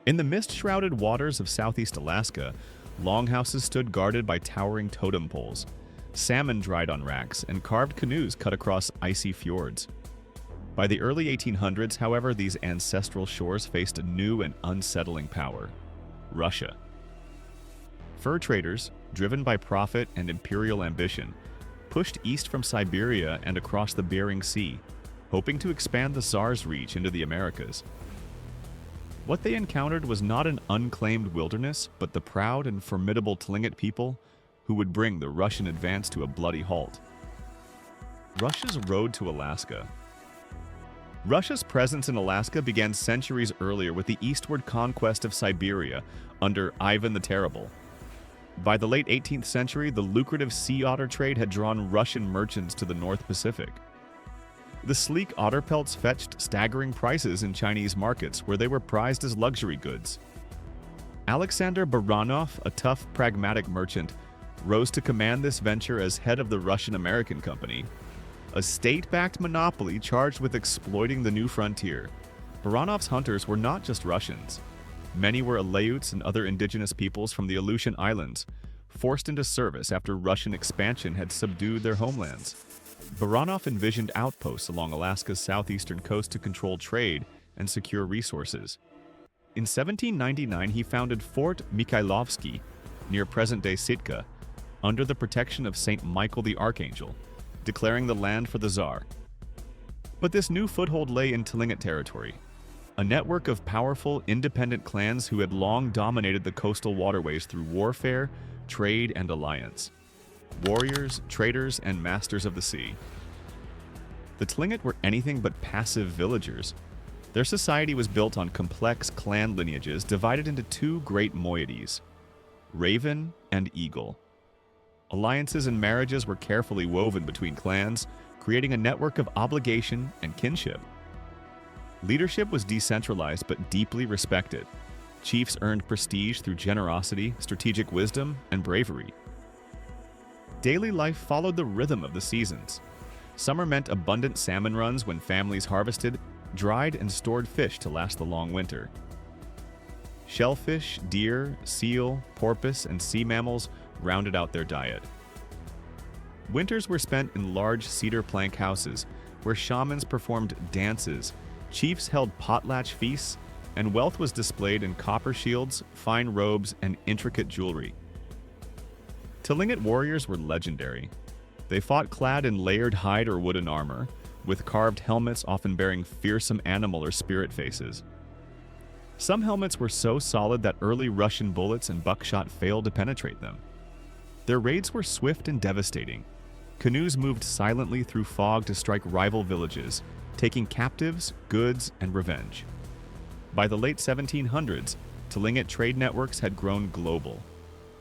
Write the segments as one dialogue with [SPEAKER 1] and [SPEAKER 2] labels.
[SPEAKER 1] In the mist-shrouded waters of southeast Alaska, longhouses stood guarded by towering totem poles. Salmon dried on racks, and carved canoes cut across icy fjords. By the early 1800s, however, these ancestral shores faced a new and unsettling power: Russia. Fur traders, driven by profit and imperial ambition, pushed east from Siberia and across the Bering Sea, hoping to expand the Tsar's reach into the Americas. What they encountered was not an unclaimed wilderness, but the proud and formidable Tlingit people who would bring the Russian advance to a bloody halt. Russia's road to Alaska. Russia's presence in Alaska began centuries earlier with the eastward conquest of Siberia under Ivan the Terrible. By the late 18th century, the lucrative sea otter trade had drawn Russian merchants to the North Pacific. The sleek otter pelts fetched staggering prices in Chinese markets, where they were prized as luxury goods. Alexander Baranov, a tough, pragmatic merchant, rose to command this venture as head of the Russian-American Company, a state-backed monopoly charged with exploiting the new frontier. Baranov's hunters were not just Russians. Many were Aleuts and other indigenous peoples from the Aleutian Islands, forced into service after Russian expansion had subdued their homelands. Baranov envisioned outposts along Alaska's southeastern coast to control trade and secure resources. In 1799, he founded Fort Mikhailovsk, near present-day Sitka, under the protection of St. Michael the Archangel, declaring the land for the Tsar. But this new foothold lay in Tlingit territory, a network of powerful, independent clans who had long dominated the coastal waterways through warfare, trade, and alliance. Warriors, traders, and masters of the sea. The Tlingit were anything but passive villagers. Their society was built on complex clan lineages divided into two great moieties: Raven and Eagle. Alliances and marriages were carefully woven between clans, creating a network of obligation and kinship. Leadership was decentralized but deeply respected. Chiefs earned prestige through generosity, strategic wisdom, and bravery. Daily life followed the rhythm of the seasons. Summer meant abundant salmon runs when families harvested, dried, and stored fish to last the long winter. Shellfish, deer, seal, porpoise, and sea mammals rounded out their diet. Winters were spent in large cedar plank houses, where shamans performed dances, chiefs held potlatch feasts, and wealth was displayed in copper shields, fine robes, and intricate jewelry. Tlingit warriors were legendary. They fought clad in layered hide or wooden armor, with carved helmets often bearing fearsome animal or spirit faces. Some helmets were so solid that early Russian bullets and buckshot failed to penetrate them. Their raids were swift and devastating. Canoes moved silently through fog to strike rival villages, taking captives, goods, and revenge. By the late 1700s, Tlingit trade networks had grown global.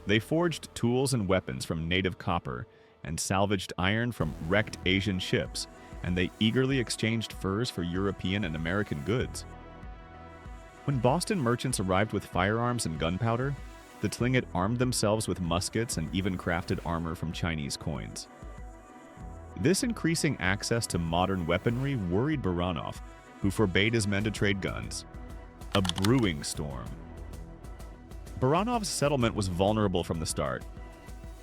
[SPEAKER 1] They forged tools and weapons from native copper and salvaged iron from wrecked Asian ships, and they eagerly exchanged furs for European and American goods. When Boston merchants arrived with firearms and gunpowder, the Tlingit armed themselves with muskets and even crafted armor from Chinese coins. This increasing access to modern weaponry worried Baranov, who forbade his men to trade guns. A brewing storm. Baranov's settlement was vulnerable from the start.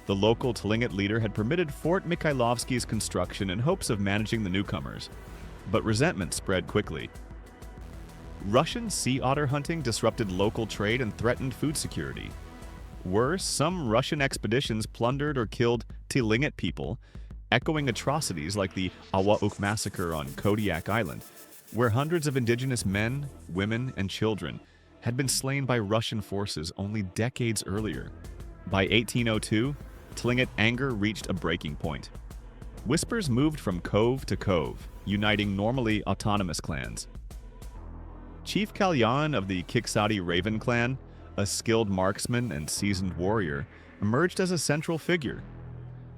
[SPEAKER 1] The local Tlingit leader had permitted Fort Mikhailovsk's construction in hopes of managing the newcomers, but resentment spread quickly. Russian sea otter hunting disrupted local trade and threatened food security. Worse, some Russian expeditions plundered or killed Tlingit people, echoing atrocities like the Awauk massacre on Kodiak Island, where hundreds of indigenous men, women, and children had been slain by Russian forces only decades earlier. By 1802, Tlingit anger reached a breaking point. Whispers moved from cove to cove, uniting normally autonomous clans. Chief Katlian of the Kiksadi Raven clan, a skilled marksman and seasoned warrior, emerged as a central figure.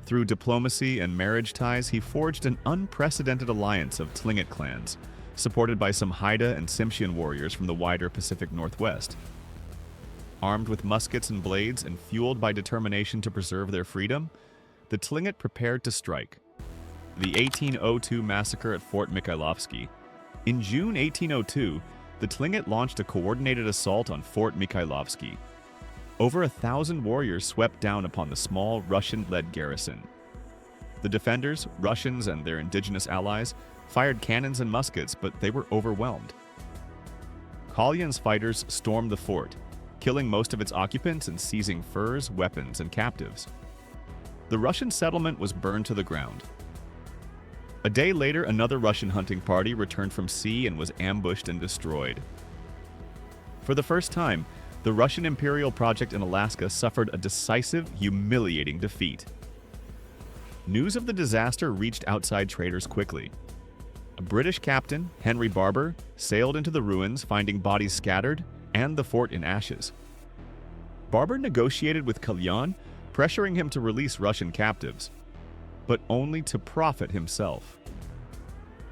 [SPEAKER 1] Through diplomacy and marriage ties, he forged an unprecedented alliance of Tlingit clans, supported by some Haida and Tsimshian warriors from the wider Pacific Northwest. Armed with muskets and blades and fueled by determination to preserve their freedom, the Tlingit prepared to strike. The 1802 massacre at Fort Mikhailovsk. In June 1802, the Tlingit launched a coordinated assault on Fort Mikhailovsk. Over 1,000 warriors swept down upon the small Russian-led garrison. The defenders, Russians and their indigenous allies, fired cannons and muskets, but they were overwhelmed. Katlian's fighters stormed the fort, killing most of its occupants and seizing furs, weapons, and captives. The Russian settlement was burned to the ground. A day later, another Russian hunting party returned from sea and was ambushed and destroyed. For the first time, the Russian imperial project in Alaska suffered a decisive, humiliating defeat. News of the disaster reached outside traders quickly. A British captain, Henry Barber, sailed into the ruins, finding bodies scattered and the fort in ashes. Barber negotiated with Katlian, pressuring him to release Russian captives, but only to profit himself.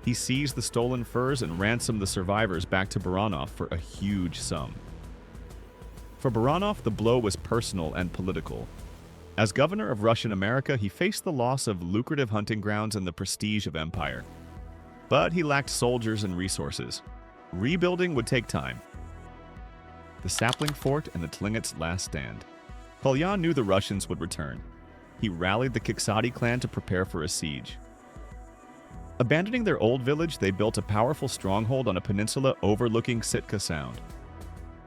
[SPEAKER 1] He seized the stolen furs and ransomed the survivors back to Baranov for a huge sum. For Baranov, the blow was personal and political. As governor of Russian America, he faced the loss of lucrative hunting grounds and the prestige of empire. But he lacked soldiers and resources. Rebuilding would take time. The sapling fort and the Tlingit's last stand. Katlian knew the Russians would return. He rallied the Kiksadi clan to prepare for a siege. Abandoning their old village, they built a powerful stronghold on a peninsula overlooking Sitka Sound.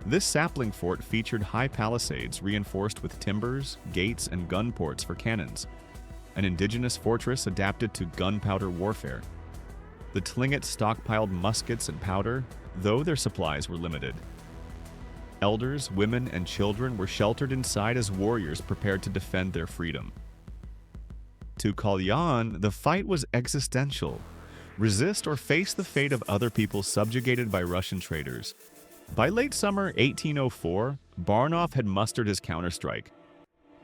[SPEAKER 1] This sapling fort featured high palisades reinforced with timbers, gates, and gun ports for cannons, an indigenous fortress adapted to gunpowder warfare. The Tlingit stockpiled muskets and powder, though their supplies were limited. Elders, women, and children were sheltered inside as warriors prepared to defend their freedom. To Katlian, the fight was existential. Resist or face the fate of other people subjugated by Russian traders. By late summer 1804, Baranov had mustered his counterstrike.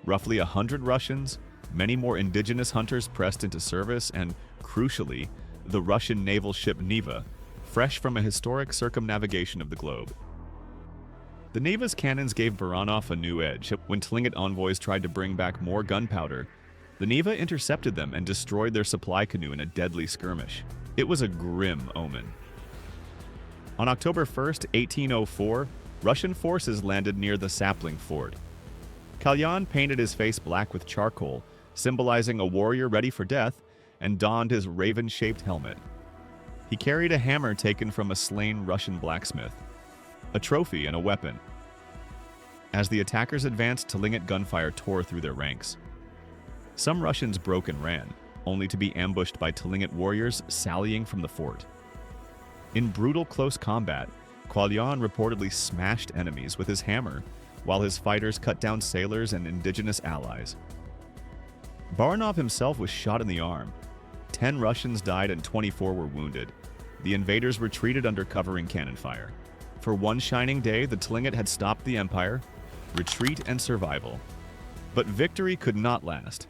[SPEAKER 1] Roughly 100 Russians, many more indigenous hunters pressed into service, and, crucially, the Russian naval ship Neva, fresh from a historic circumnavigation of the globe. The Neva's cannons gave Baranov a new edge. When Tlingit envoys tried to bring back more gunpowder, the Neva intercepted them and destroyed their supply canoe in a deadly skirmish. It was a grim omen. On October 1st, 1804, Russian forces landed near the sapling fort. Katlian painted his face black with charcoal, symbolizing a warrior ready for death, and donned his raven-shaped helmet. He carried a hammer taken from a slain Russian blacksmith, a trophy and a weapon. As the attackers advanced, Tlingit gunfire tore through their ranks. Some Russians broke and ran, only to be ambushed by Tlingit warriors sallying from the fort. In brutal close combat, Katlian reportedly smashed enemies with his hammer, while his fighters cut down sailors and indigenous allies. Baranov himself was shot in the arm. 10 Russians died and 24 were wounded. The invaders retreated under covering cannon fire. For one shining day, the Tlingit had stopped the empire, retreat and survival. But victory could not last.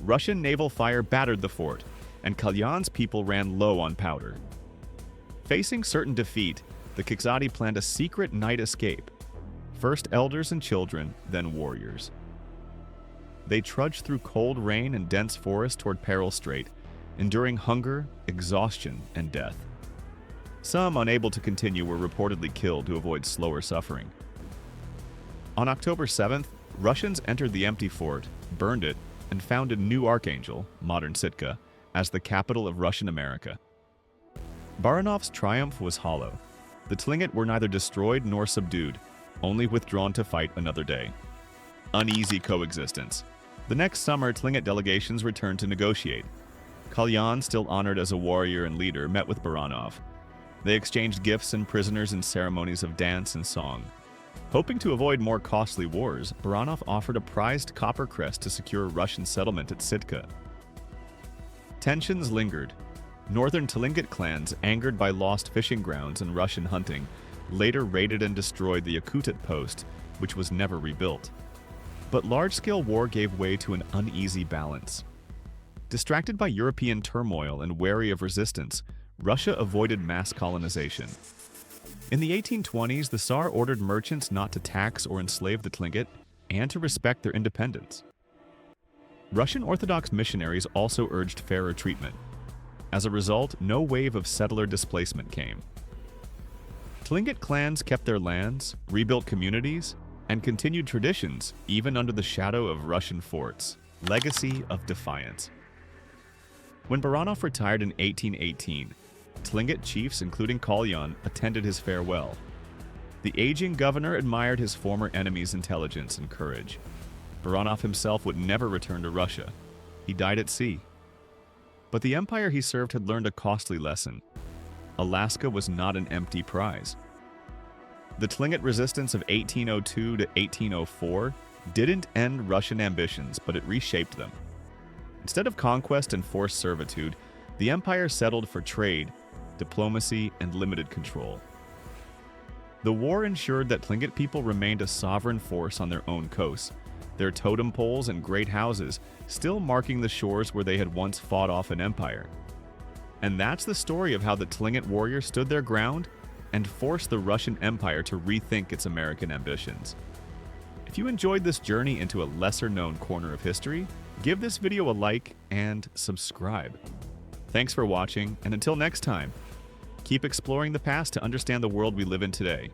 [SPEAKER 1] Russian naval fire battered the fort, and Katlian's people ran low on powder. Facing certain defeat, the Kiksadi planned a secret night escape. First elders and children, then warriors. They trudged through cold rain and dense forest toward Peril Strait, enduring hunger, exhaustion, and death. Some, unable to continue, were reportedly killed to avoid slower suffering. On October 7th, Russians entered the empty fort, burned it, and founded New Archangel, modern Sitka, as the capital of Russian America. Baranov's triumph was hollow. The Tlingit were neither destroyed nor subdued, only withdrawn to fight another day. Uneasy coexistence. The next summer, Tlingit delegations returned to negotiate. Katlian, still honored as a warrior and leader, met with Baranov. They exchanged gifts and prisoners in ceremonies of dance and song. Hoping to avoid more costly wars, Baranov offered a prized copper crest to secure Russian settlement at Sitka. Tensions lingered. Northern Tlingit clans, angered by lost fishing grounds and Russian hunting, later raided and destroyed the Yakutat post, which was never rebuilt. But large-scale war gave way to an uneasy balance. Distracted by European turmoil and wary of resistance, Russia avoided mass colonization. In the 1820s, the Tsar ordered merchants not to tax or enslave the Tlingit and to respect their independence. Russian Orthodox missionaries also urged fairer treatment. As a result, no wave of settler displacement came. Tlingit clans kept their lands, rebuilt communities, and continued traditions even under the shadow of Russian forts. Legacy of defiance. When Baranov retired in 1818, Tlingit chiefs, including Katlian, attended his farewell. The aging governor admired his former enemy's intelligence and courage. Baranov himself would never return to Russia. He died at sea. But the empire he served had learned a costly lesson. Alaska was not an empty prize. The Tlingit resistance of 1802 to 1804 didn't end Russian ambitions, but it reshaped them. Instead of conquest and forced servitude, the empire settled for trade, diplomacy, and limited control. The war ensured that Tlingit people remained a sovereign force on their own coasts, their totem poles and great houses still marking the shores where they had once fought off an empire. And that's the story of how the Tlingit warrior stood their ground and forced the Russian Empire to rethink its American ambitions. If you enjoyed this journey into a lesser-known corner of history, give this video a like and subscribe. Thanks for watching, and until next time, keep exploring the past to understand the world we live in today.